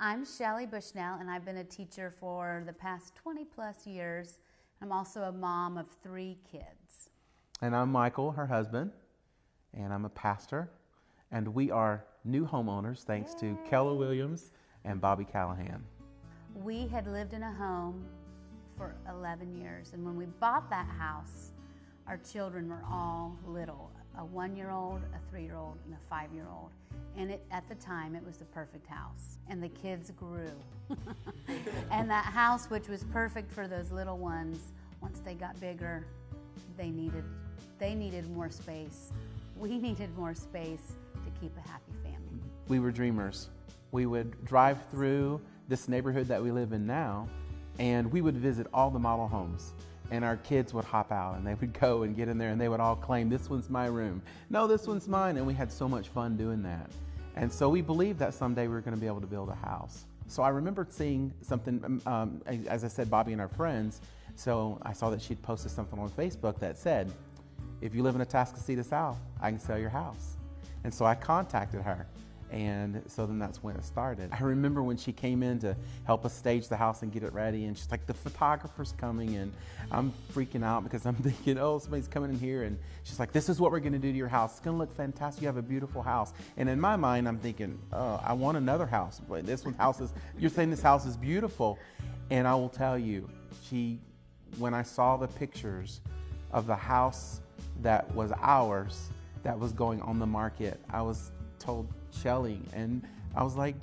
I'm Shelly Bushnell, and I've been a teacher for the past 20 plus years. I'm also a mom of 3 kids. And I'm Michael, her husband, and I'm a pastor. And we are new homeowners thanks to Keller Williams and Bobbie Callahan. We had lived in a home for 11 years, and when we bought that house, our children were all little, a 1-year-old, a 3-year-old, and a 5-year-old. And at the time, it was the perfect house. And the kids grew. And that house, which was perfect for those little ones, once they got bigger, they needed more space. We needed more space to keep a happy family. We were dreamers. We would drive through this neighborhood that we live in now, and we would visit all the model homes. And our kids would hop out and they would go and get in there and they would all claim, this one's my room. No, this one's mine. And we had so much fun doing that. And so we believed that someday we were going to be able to build a house. So I remember seeing something, as I said, Bobbie and our friends. So I saw that she'd posted something on Facebook that said, if you live in Atascocita South, I can sell your house. And so I contacted her. And so then that's when it started. I remember when she came in to help us stage the house and get it ready, and she's like, the photographer's coming, and I'm freaking out because I'm thinking, oh, somebody's coming in here, and she's like, this is what we're gonna do to your house. It's gonna look fantastic, you have a beautiful house. And in my mind, I'm thinking, oh, I want another house. But this one house is, you're saying this house is beautiful. And I will tell you, when I saw the pictures of the house that was ours, that was going on the market, I was told, Shelly, and I was like,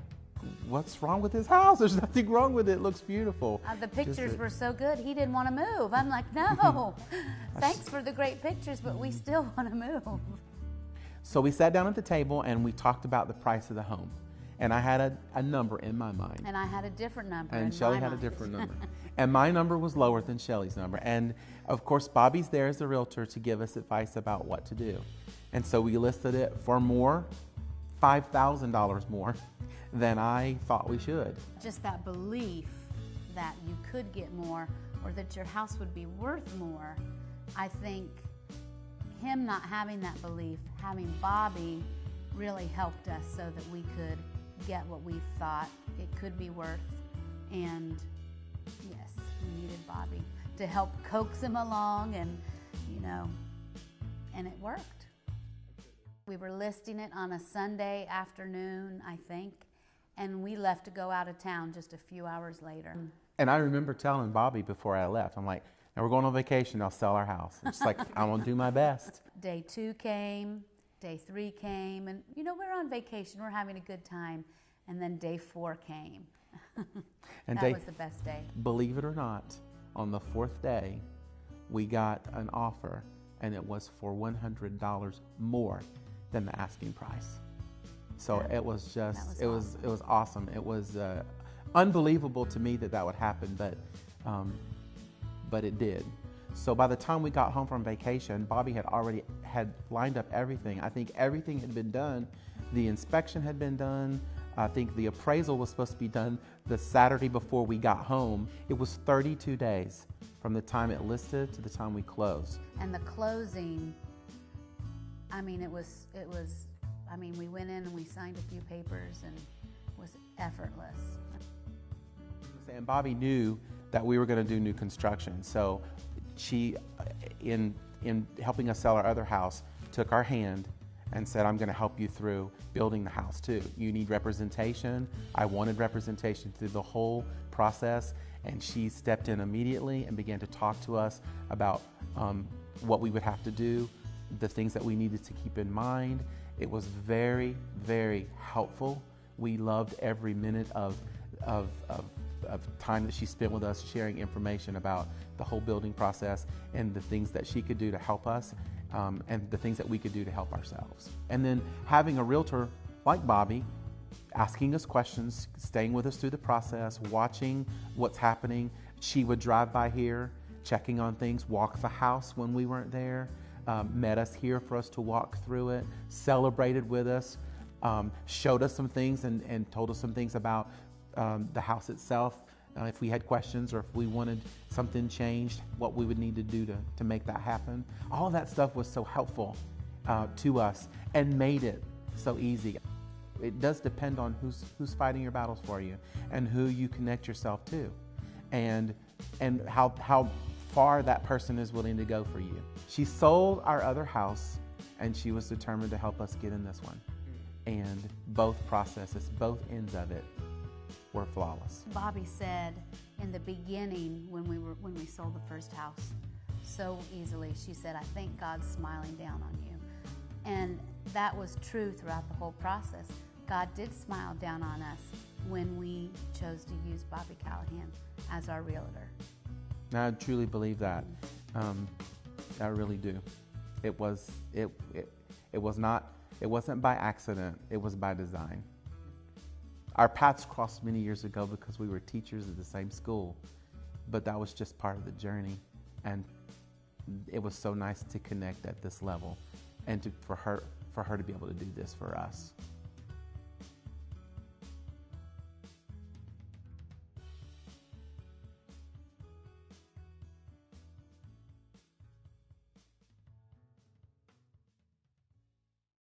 what's wrong with this house? There's nothing wrong with it. It looks beautiful. The pictures were so good, he didn't want to move. I'm like, no, thanks for the great pictures, but we still want to move. So we sat down at the table and we talked about the price of the home. And I had a number in my mind. And I had a different number. And Shelly had a different number. And my number was lower than Shelly's number. And of course, Bobbie's there as a realtor to give us advice about what to do. And so we listed it for more, $5,000 more than I thought we should. Just that belief that you could get more or that your house would be worth more, I think him not having that belief, having Bobbie, really helped us so that we could get what we thought it could be worth. And yes, we needed Bobbie to help coax him along, and and it worked. We were listing it on a Sunday afternoon, I think, and we left to go out of town just a few hours later. And I remember telling Bobbie before I left, I'm like, now we're going on vacation, I'll sell our house. It's like, I'm gonna do my best. Day 2 came, day 3 came, and we're on vacation, we're having a good time. And then day 4 came. And that was the best day. Believe it or not, on the 4th day, we got an offer, and it was for $100 more than the asking price. So it was just, it was awesome. It was unbelievable to me that would happen, but it did. So by the time we got home from vacation, Bobbie had already lined up everything. I think everything had been done. The inspection had been done. I think the appraisal was supposed to be done the Saturday before we got home. It was 32 days from the time it listed to the time we closed. And the closing, we went in and we signed a few papers, and it was effortless. And Bobbie knew that we were going to do new construction. So she, in helping us sell our other house, took our hand and said, I'm going to help you through building the house too. You need representation. I wanted representation through the whole process, and she stepped in immediately and began to talk to us about what we would have to do, the things that we needed to keep in mind. It was very, very helpful. We loved every minute of time that she spent with us, sharing information about the whole building process and the things that she could do to help us, and the things that we could do to help ourselves. And then having a realtor like Bobbie asking us questions, staying with us through the process, watching what's happening. She would drive by here, checking on things, walk the house when we weren't there, met us here for us to walk through it, celebrated with us, showed us some things and told us some things about the house itself. If we had questions or if we wanted something changed, what we would need to do to make that happen. All of that stuff was so helpful to us and made it so easy. it does depend on who's fighting your battles for you and who you connect yourself to, and how far that person is willing to go for you. She sold our other house, and she was determined to help us get in this one. And both processes, both ends of it, were flawless. Bobbie said in the beginning when we sold the first house, so easily, she said, "I think God's smiling down on you." And that was true throughout the whole process. God did smile down on us when we chose to use Bobbie Callahan as our realtor. I truly believe that. I really do. It wasn't by accident. It was by design. Our paths crossed many years ago because we were teachers at the same school, but that was just part of the journey. And it was so nice to connect at this level, and for her to be able to do this for us.